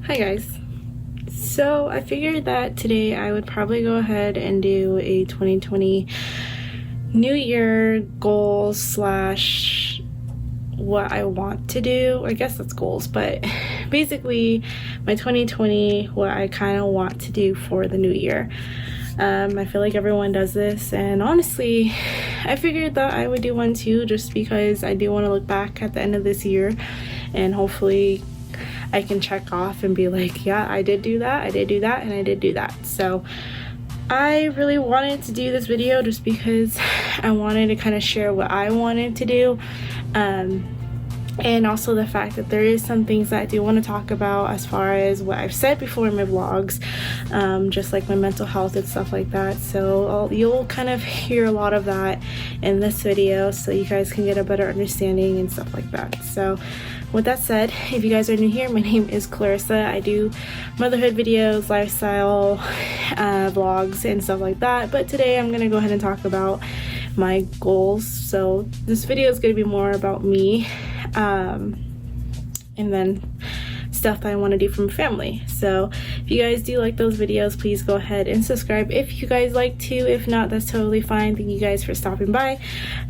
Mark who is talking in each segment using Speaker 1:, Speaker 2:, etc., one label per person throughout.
Speaker 1: Hi guys. So I figured that today I would probably go ahead and do a 2020 New Year goals slash what I want to do. I guess that's goals, but basically my 2020, what I kind of want to do for the new year. I feel like everyone does this, and honestly I figured that I would do one too, just because I do want to look back at the end of this year and hopefully I can check off and be like, yeah, I did do that, and I did do that. So I really wanted to do this video just because I wanted to kind of share what I wanted to do, and also the fact that there is some things that I do want to talk about as far as what I've said before in my vlogs, just like my mental health and stuff like that. So you'll kind of hear a lot of that in this video, so you guys can get a better understanding and stuff like that. So with that said, if you guys are new here, my name is Clarissa. I do motherhood videos, lifestyle vlogs and stuff like that, but today I'm gonna go ahead and talk about my goals. So this video is gonna be more about me, and then stuff that I want to do from family. So if you guys do like those videos, please go ahead and subscribe if you guys like to. If not, that's totally fine. Thank you guys for stopping by.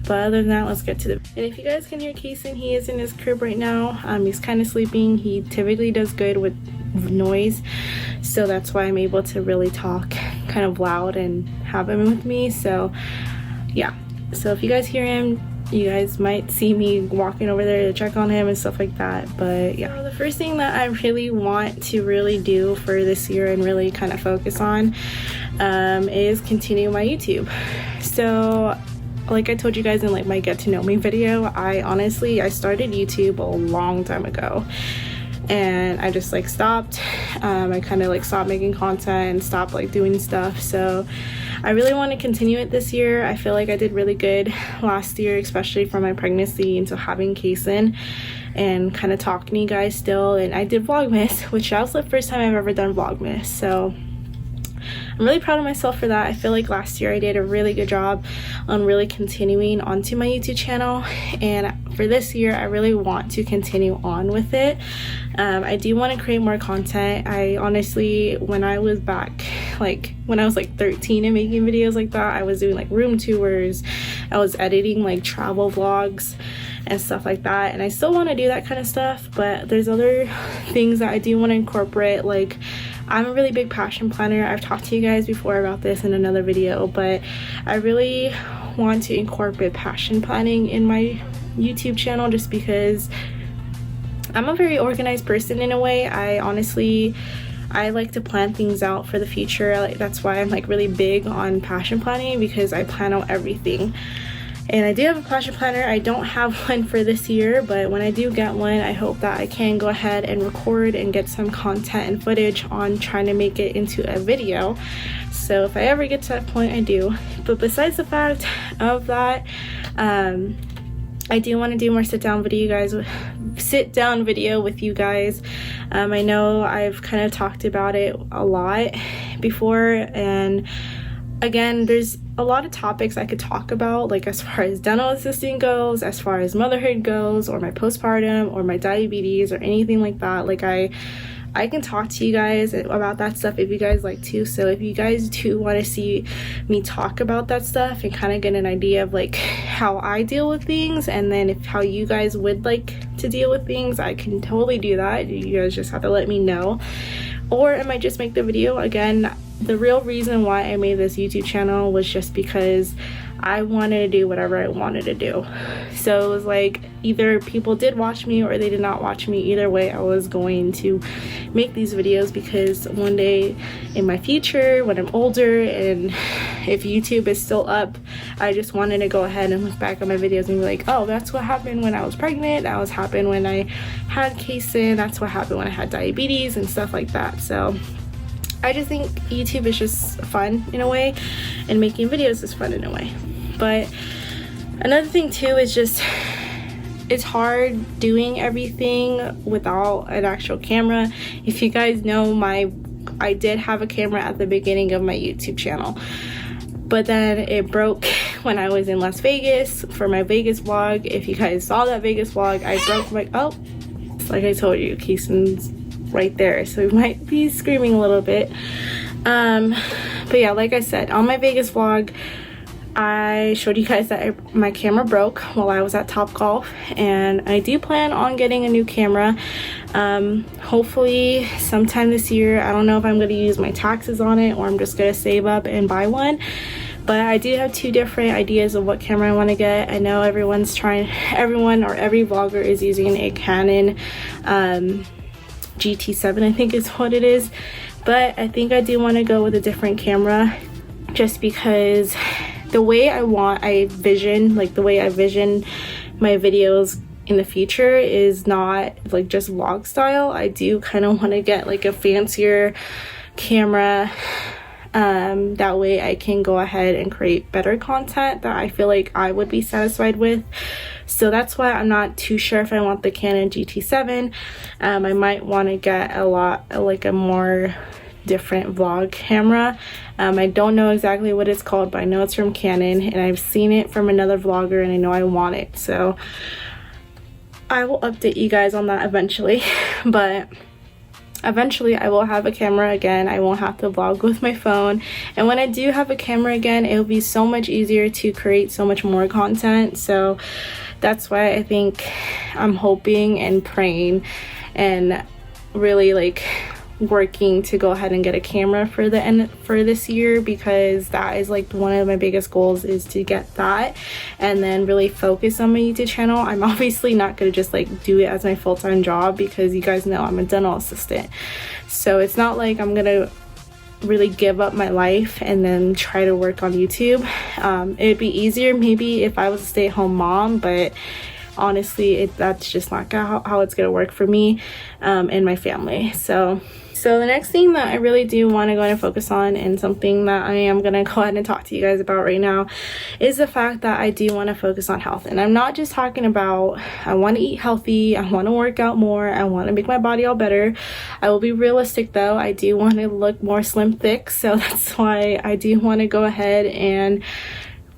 Speaker 1: But other than that, let's get to the and if you guys can hear Kason, he is in his crib right now. He's kind of sleeping. He typically does good with noise, so that's why I'm able to really talk kind of loud and have him with me. So yeah, so if you guys hear him, you guys might see me walking over there to check on him and stuff like that. But yeah, so the first thing that I really want to really do for this year and really kind of focus on is continue my YouTube. So like I told you guys in like my get to know me video, I started YouTube a long time ago, and I just like stopped. I kind of like stopped making content and stopped like doing stuff. So I really want to continue it this year. I feel like I did really good last year, especially from my pregnancy into having Kason and kind of talking to you guys still. And I did Vlogmas, which that was the first time I've ever done Vlogmas. So I'm really proud of myself for that. I feel like last year I did a really good job on really continuing onto my YouTube channel, and for this year I really want to continue on with it. I do want to create more content. I honestly, when I was back, like when I was like 13 and making videos like that, I was doing like room tours, I was editing like travel vlogs and stuff like that, and I still want to do that kind of stuff, but there's other things that I do want to incorporate. Like I'm a really big passion planner. I've talked to you guys before about this in another video, but I really want to incorporate passion planning in my YouTube channel just because I'm a very organized person in a way. I like to plan things out for the future. Like that's why I'm like really big on passion planning, because I plan out everything. And I do have a passion planner. I don't have one for this year, but when I do get one, I hope that I can go ahead and record and get some content and footage on trying to make it into a video. So if I ever get to that point, I do. But besides the fact of that, I do want to do more sit down video with you guys. I know I've kind of talked about it a lot before, and again, there's a lot of topics I could talk about, like as far as dental assisting goes, as far as motherhood goes, or my postpartum, or my diabetes, or anything like that. Like I can talk to you guys about that stuff if you guys like to. So if you guys do want to see me talk about that stuff and kind of get an idea of like how I deal with things, and then how you guys would like to deal with things, I can totally do that. You guys just have to let me know, or I might just make the video. Again, the real reason why I made this YouTube channel was just because I wanted to do whatever I wanted to do. So it was like either people did watch me or they did not watch me. Either way, I was going to make these videos, because one day in my future, when I'm older and if YouTube is still up, I just wanted to go ahead and look back at my videos and be like, oh, that's what happened when I was pregnant, that was happened when I had Kason, that's what happened when I had diabetes and stuff like that. So I just think YouTube is just fun in a way, and making videos is fun in a way. But another thing too is just it's hard doing everything without an actual camera. If you guys know, I did have a camera at the beginning of my YouTube channel, but then it broke when I was in Las Vegas for my Vegas vlog. If you guys saw that Vegas vlog, I broke my, oh, like I told you, Keeson's right there, so we might be screaming a little bit. But yeah, like I said, on my Vegas vlog, I showed you guys that my camera broke while I was at Topgolf, and I do plan on getting a new camera, hopefully sometime this year. I don't know if I'm going to use my taxes on it or I'm just going to save up and buy one, but I do have two different ideas of what camera I want to get. I know every vlogger is using a Canon GT7, I think is what it is, but I think I do want to go with a different camera, just because the way I vision my videos in the future is not like just vlog style. I do kind of want to get like a fancier camera, that way I can go ahead and create better content that I feel like I would be satisfied with. So that's why I'm not too sure if I want the Canon GT7. I might want to get a more different vlog camera. I don't know exactly what it's called, but I know it's from Canon and I've seen it from another vlogger and I know I want it, so I will update you guys on that eventually. But eventually I will have a camera again. I won't have to vlog with my phone, and when I do have a camera again, it'll be so much easier to create so much more content. So that's why I think I'm hoping and praying and really like working to go ahead and get a camera for this year, because that is like one of my biggest goals, is to get that and then really focus on my YouTube channel. I'm obviously not going to just like do it as my full-time job, because you guys know I'm a dental assistant, so it's not like I'm gonna really give up my life and then try to work on YouTube. It'd be easier maybe if I was a stay-at-home mom, but honestly that's just not how it's gonna work for me and my family. So the next thing that I really do want to go and focus on, and something that I am going to go ahead and talk to you guys about right now, is the fact that I do want to focus on health. And I'm not just talking about I want to eat healthy, I want to work out more, I want to make my body all better. I will be realistic though, I do want to look more slim thick, so that's why I do want to go ahead and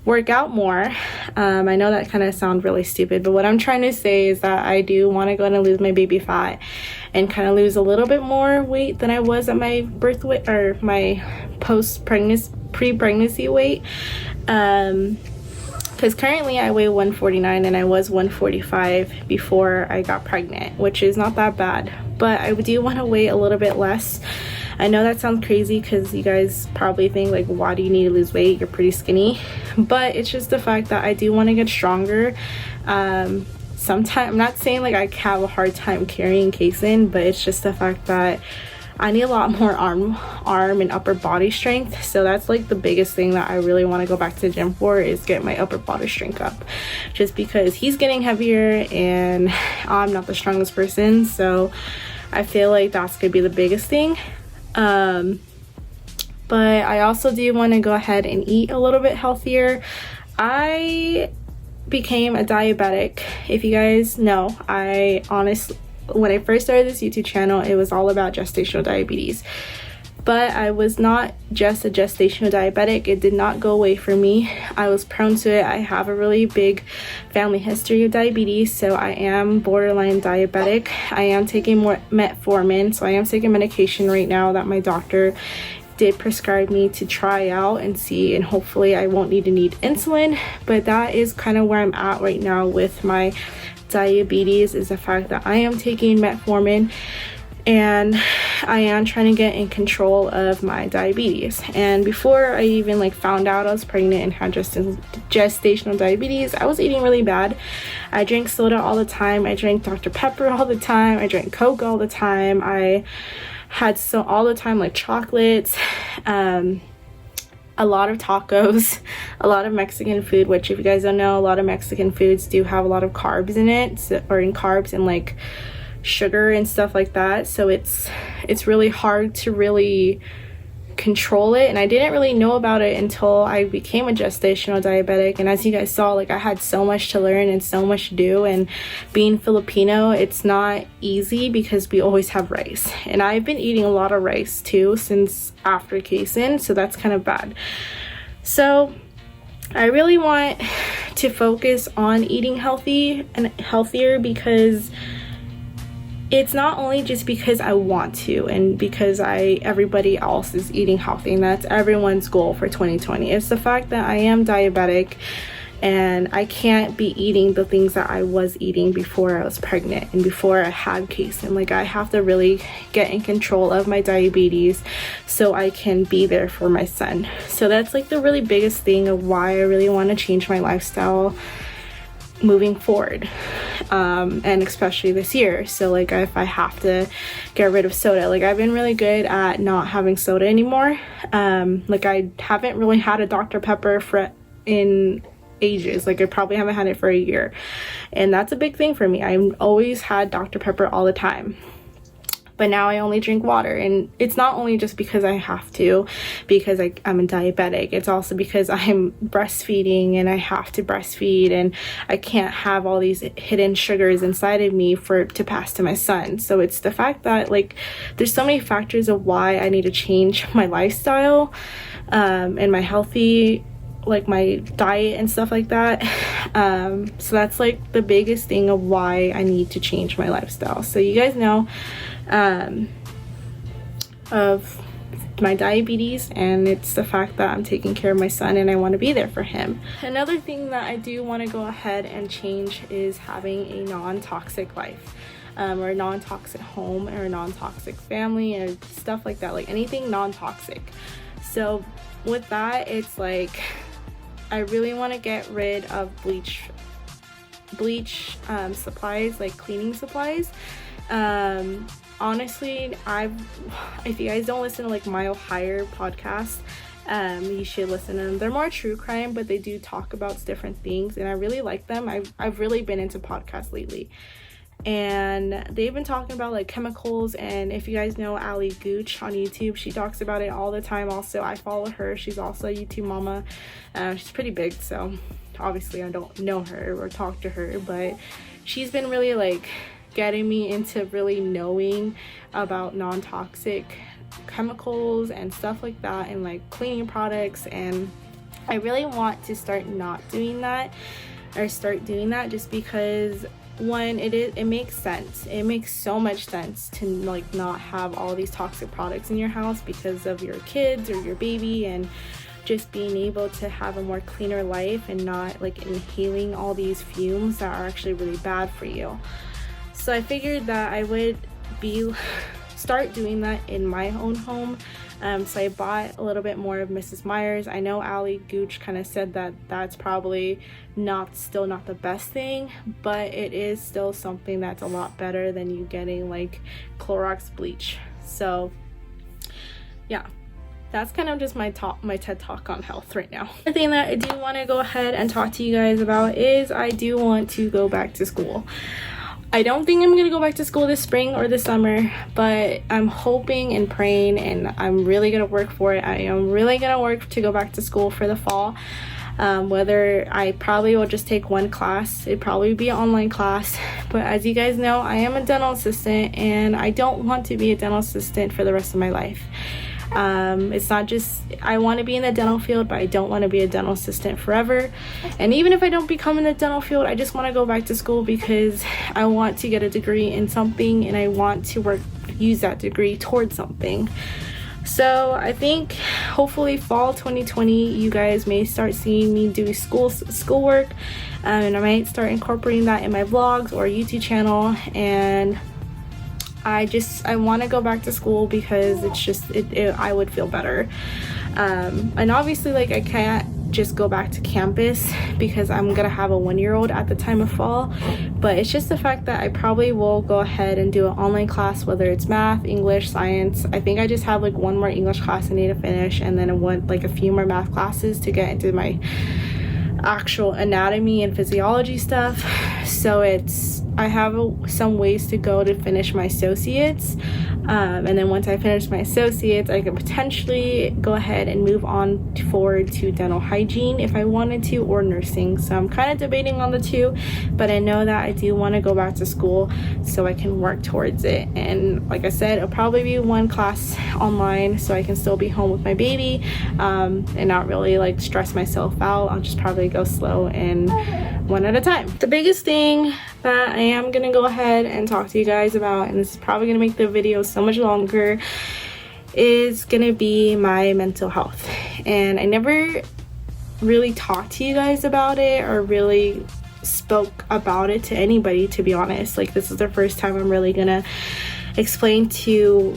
Speaker 1: work out more. I know that kind of sounds really stupid, but what I'm trying to say is that I do want to go and lose my baby fat and kind of lose a little bit more weight than I was at my birth weight or my pre-pregnancy weight, because currently I weigh 149 and I was 145 before I got pregnant, which is not that bad, but I do want to weigh a little bit less. I know that sounds crazy because you guys probably think like, why do you need to lose weight? You're pretty skinny. But it's just the fact that I do want to get stronger. Sometimes I'm not saying like I have a hard time carrying Kason, but it's just the fact that I need a lot more arm and upper body strength. So that's like the biggest thing that I really want to go back to the gym for, is get my upper body strength up, just because he's getting heavier and I'm not the strongest person. So I feel like that's gonna be the biggest thing. But I also do want to go ahead and eat a little bit healthier. I became a diabetic. If you guys know, I honestly, when I first started this YouTube channel, it was all about gestational diabetes. But I was not just a gestational diabetic. It did not go away from me. I was prone to it. I have a really big family history of diabetes, so I am borderline diabetic. I am taking more metformin, so I am taking medication right now that my doctor did prescribe me to try out and see, and hopefully I won't need insulin. But that is kind of where I'm at right now with my diabetes, is the fact that I am taking metformin and I am trying to get in control of my diabetes. And before I even like found out I was pregnant and had gestational diabetes, I was eating really bad. I drank soda all the time, I drank Dr. Pepper all the time, I drank Coke all the time, I had all the time like chocolates, a lot of tacos, a lot of Mexican food, which if you guys don't know, a lot of Mexican foods do have a lot of carbs in it, or in carbs and like sugar and stuff like that. So it's really hard to really control it, and I didn't really know about it until I became a gestational diabetic. And as you guys saw, like I had so much to learn and so much to do, and being Filipino, it's not easy because we always have rice, and I've been eating a lot of rice too since after Kason, so that's kind of bad. So I really want to focus on eating healthy and healthier, because it's not only just because I want to and because everybody else is eating healthy, and that's everyone's goal for 2020. It's the fact that I am diabetic and I can't be eating the things that I was eating before I was pregnant and before I had Kason. Like, I have to really get in control of my diabetes so I can be there for my son. So that's like the really biggest thing of why I really want to change my lifestyle moving forward, and especially this year. So like, if I have to get rid of soda, like I've been really good at not having soda anymore. Like, I haven't really had a Dr. Pepper in ages. Like, I probably haven't had it for a year, and that's a big thing for me. I've always had Dr. Pepper all the time, but now I only drink water. And it's not only just because I have to, because I'm a diabetic. It's also because I'm breastfeeding and I have to breastfeed, and I can't have all these hidden sugars inside of me to pass to my son. So it's the fact that, like, there's so many factors of why I need to change my lifestyle, and my healthy, like my diet and stuff like that. So that's like the biggest thing of why I need to change my lifestyle. So you guys know of my diabetes, and it's the fact that I'm taking care of my son and I want to be there for him. Another thing that I do want to go ahead and change is having a non-toxic life, or a non-toxic home, or a non-toxic family, or stuff like that, like anything non-toxic. So with that, it's like, I really want to get rid of bleach supplies, like cleaning supplies. Honestly, if you guys don't listen to like Mile Higher podcast, you should listen to them. They're more true crime, but they do talk about different things, and I really like them. I've really been into podcasts lately, and they've been talking about like chemicals. And if you guys know Ali Gooch on YouTube, she talks about it all the time. Also, I follow her. She's also a YouTube mama. She's pretty big, so obviously I don't know her or talk to her, but she's been really like getting me into really knowing about non-toxic chemicals and stuff like that, and like cleaning products. And I really want to start not doing that, or start doing that, just because one, it makes sense. It makes so much sense to like not have all these toxic products in your house because of your kids or your baby, and just being able to have a more cleaner life and not like inhaling all these fumes that are actually really bad for you. So I figured that I would start doing that in my own home. So I bought a little bit more of Mrs. Meyer's. I know Ali Gooch kind of said that that's probably still not the best thing, but it is still something that's a lot better than you getting like Clorox bleach. So yeah, that's kind of just my TED talk on health right now. The thing that I do want to go ahead and talk to you guys about is I do want to go back to school. I don't think I'm gonna go back to school this spring or this summer, but I'm hoping and praying, and I'm really gonna work for it. I am really gonna work to go back to school for the fall. Whether I probably will just take one class, it'd probably be an online class. But as you guys know, I am a dental assistant, and I don't want to be a dental assistant for the rest of my life. It's not just I want to be in the dental field, but I don't want to be a dental assistant forever. And even if I don't become in the dental field, I just want to go back to school because I want to get a degree in something, and I want to use that degree towards something. So I think hopefully fall 2020 you guys may start seeing me do schoolwork, and I might start incorporating that in my vlogs or YouTube channel. And I want to go back to school because it's just I would feel better. And obviously, like, I can't just go back to campus because I'm gonna have a 1-year-old at the time of fall, but it's just the fact that I probably will go ahead and do an online class, whether it's math, English, science. I think I just have like one more English class I need to finish, and then a few more math classes to get into my actual anatomy and physiology stuff. So I have some ways to go to finish my associates, and then once I finish my associates, I could potentially go ahead and move on forward to dental hygiene if I wanted to, or nursing. So I'm kind of debating on the two, but I know that I do want to go back to school so I can work towards it. And like I said, it'll probably be one class online so I can still be home with my baby, and not really like stress myself out. I'll just probably go slow and one at a time. The biggest thing that I am gonna go ahead and talk to you guys about, and this is probably gonna make the video so much longer, is gonna be my mental health. And I never really talked to you guys about it or really spoke about it to anybody, to be honest. Like, this is the first time I'm really gonna explain to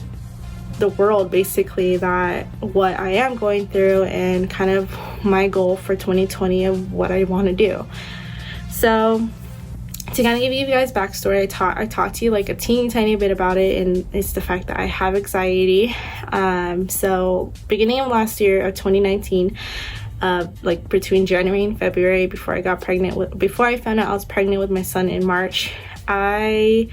Speaker 1: the world basically that what I am going through and kind of my goal for 2020 of what I want to do. So to kind of give you guys backstory, I talked to you like a teeny tiny bit about it, and it's the fact that I have anxiety. So beginning of last year of 2019, like between January and February, before I found out I was pregnant with my son in March, I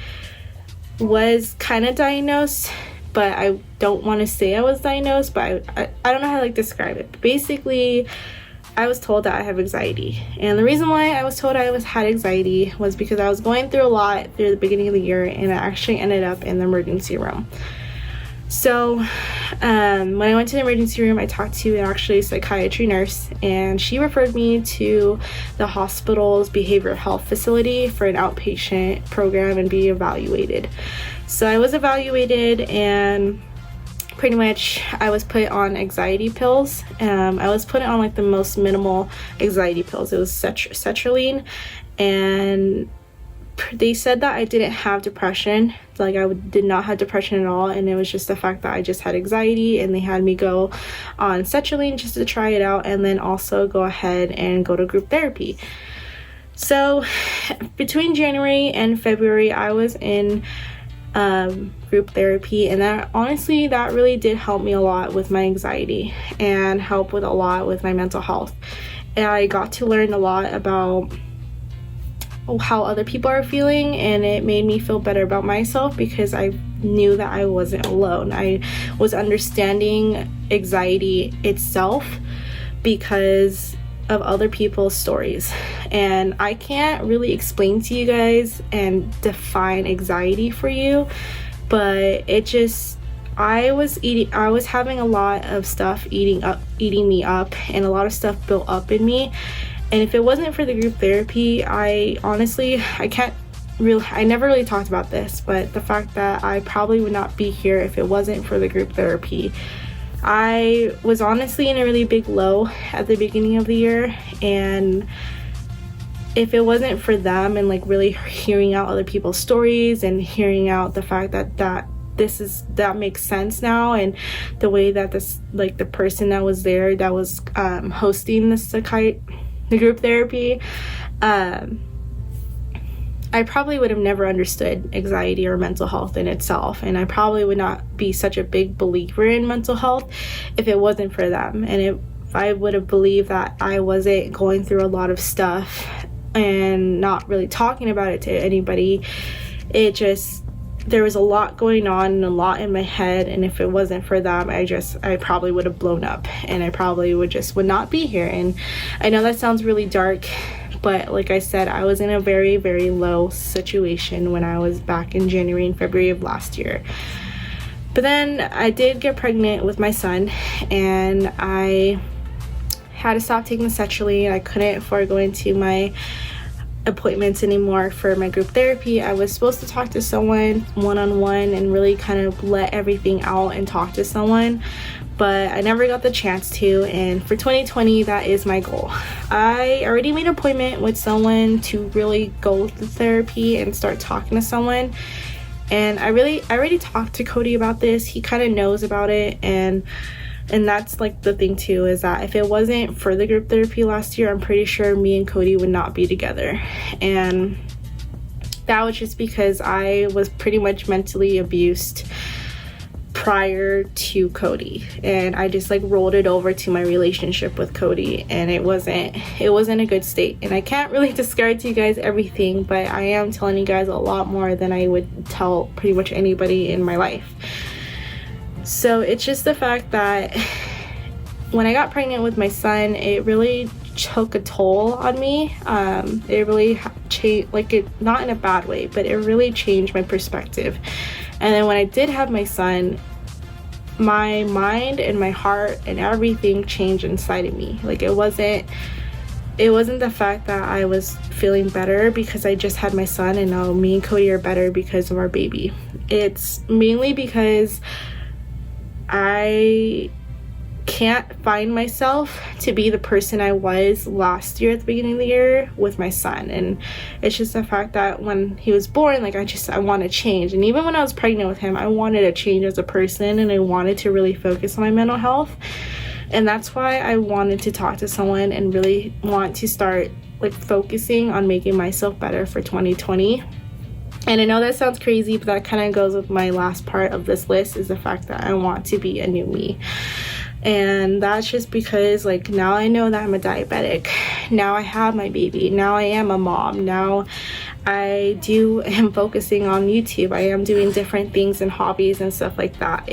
Speaker 1: was kind of diagnosed, but I don't want to say I was diagnosed, but I don't know how to like describe it. But basically, I was told that I have anxiety. And the reason why I was told I had anxiety was because I was going through a lot through the beginning of the year, and I actually ended up in the emergency room. So when I went to the emergency room, I talked to an actually psychiatry nurse, and she referred me to the hospital's behavioral health facility for an outpatient program and be evaluated. So I was evaluated, and pretty much I was put on anxiety pills. I was put on like the most minimal anxiety pills. It was sertraline, and they said that I didn't have depression. Like, I did not have depression at all, and it was just the fact that I just had anxiety, and they had me go on sertraline just to try it out, and then also go ahead and go to group therapy. So between January and February, I was in group therapy, and that really did help me a lot with my anxiety and help with a lot with my mental health. And I got to learn a lot about how other people are feeling, and it made me feel better about myself because I knew that I wasn't alone. I was understanding anxiety itself because of other people's stories, and I can't really explain to you guys and define anxiety for you, but I was having a lot of stuff eating me up, and a lot of stuff built up in me. And if it wasn't for the group therapy, I never really talked about this, but the fact that I probably would not be here if it wasn't for the group therapy. I was honestly in a really big low at the beginning of the year, and if it wasn't for them and like really hearing out other people's stories and hearing out the fact that makes sense now, and the way that the person that was there that was hosting the group therapy, I probably would have never understood anxiety or mental health in itself, and I probably would not be such a big believer in mental health if it wasn't for them. And if I would have believed that I wasn't going through a lot of stuff and not really talking about it to anybody, there was a lot going on and a lot in my head, and if it wasn't for them, I probably would have blown up, and I probably would not be here. And I know that sounds really dark, but like I said, I was in a very, very low situation when I was back in January and February of last year. But then I did get pregnant with my son, and I had to stop taking the sertraline. I couldn't afford going to my appointments anymore for my group therapy. I was supposed to talk to someone one-on-one and really kind of let everything out and talk to someone, but I never got the chance to. And for 2020, that is my goal. I already made an appointment with someone to really go through therapy and start talking to someone, and I already talked to Cody about this. He kind of knows about it, and that's like the thing too, is that if it wasn't for the group therapy last year, I'm pretty sure me and Cody would not be together. And that was just because I was pretty much mentally abused prior to Cody, and I just like rolled it over to my relationship with Cody, and it wasn't a good state. And I can't really describe to you guys everything, but I am telling you guys a lot more than I would tell pretty much anybody in my life. So it's just the fact that when I got pregnant with my son, it really took a toll on me. It really changed, not in a bad way, but it really changed my perspective. And then when I did have my son, my mind and my heart and everything changed inside of me. Like, it wasn't it wasn't the fact that I was feeling better because I just had my son and now me and Cody are better because of our baby. It's mainly because I can't find myself to be the person I was last year at the beginning of the year with my son. And it's just the fact that when he was born, like I want to change. And even when I was pregnant with him, I wanted to change as a person, and I wanted to really focus on my mental health. And that's why I wanted to talk to someone and really want to start like focusing on making myself better for 2020. And I know that sounds crazy, but that kind of goes with my last part of this list, is the fact that I want to be a new me. And that's just because like now I know that I'm a diabetic. Now I have my baby. Now I am a mom. Now I am focusing on YouTube. I am doing different things and hobbies and stuff like that.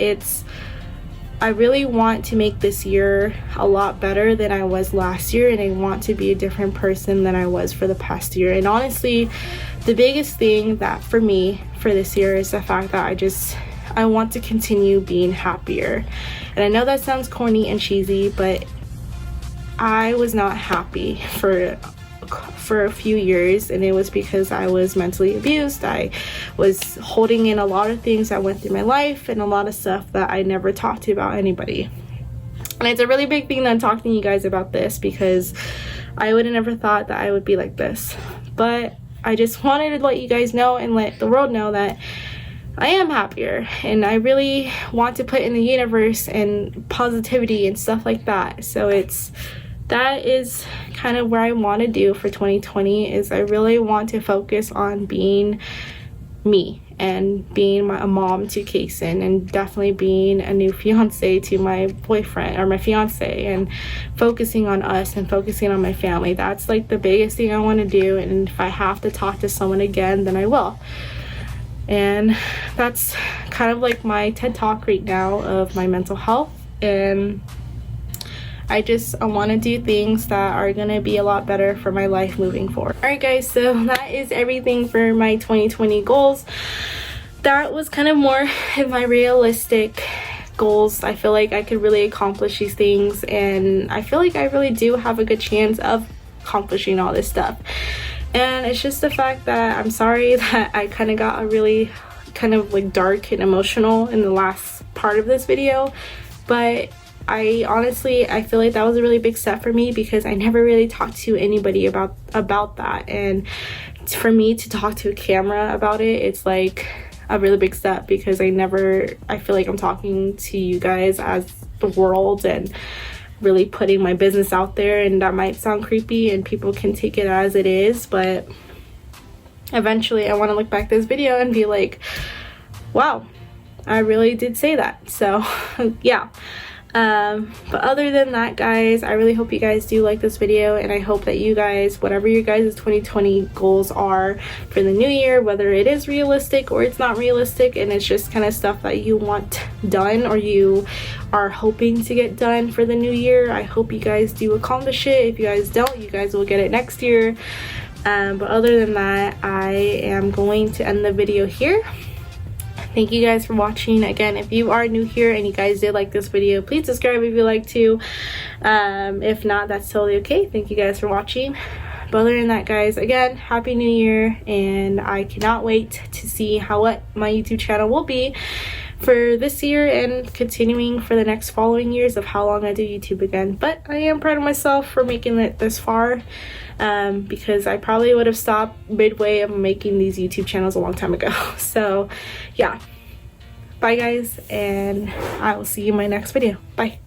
Speaker 1: I really want to make this year a lot better than I was last year, and I want to be a different person than I was for the past year. And honestly, the biggest thing that for me for this year is the fact that I want to continue being happier. And I know that sounds corny and cheesy, but I was not happy for a few years, and it was because I was mentally abused. I was holding in a lot of things that went through my life and a lot of stuff that I never talked to about anybody. And it's a really big thing that I'm talking to you guys about this, because I would have never thought that I would be like this. But I just wanted to let you guys know and let the world know that I am happier, and I really want to put in the universe and positivity and stuff like that. So that is kind of where I want to do for 2020, is I really want to focus on being me and being a mom to Kason, and definitely being a new fiance to my boyfriend or my fiance, and focusing on us and focusing on my family. That's like the biggest thing I want to do, and if I have to talk to someone again, then I will. And that's kind of like my TED Talk right now of my mental health. And I want to do things that are going to be a lot better for my life moving forward. Alright guys, so that is everything for my 2020 goals. That was kind of more of my realistic goals. I feel like I could really accomplish these things, and I feel like I really do have a good chance of accomplishing all this stuff. And it's just the fact that I'm sorry that I kind of got really kind of like dark and emotional in the last part of this video, but I feel like that was a really big step for me, because I never really talked to anybody about that. And for me to talk to a camera about it, it's like a really big step, because I feel like I'm talking to you guys as the world and really putting my business out there. And that might sound creepy and people can take it as it is, but eventually I want to look back at this video and be like, wow, I really did say that. So yeah. But other than that, guys, I really hope you guys do like this video, and I hope that you guys, whatever your guys' 2020 goals are for the new year, whether it is realistic or it's not realistic, and it's just kind of stuff that you want done or you are hoping to get done for the new year, I hope you guys do accomplish it. If you guys don't, you guys will get it next year. But other than that, I am going to end the video here. Thank you guys for watching. Again, if you are new here and you guys did like this video, please subscribe if you like to. If not, that's totally okay. Thank you guys for watching. But other than that, guys, again, happy new year, and I cannot wait to see what my YouTube channel will be for this year and continuing for the next following years of how long I do YouTube again. But I am proud of myself for making it this far, because I probably would have stopped midway of making these YouTube channels a long time ago. So yeah, bye guys, and I will see you in my next video. Bye.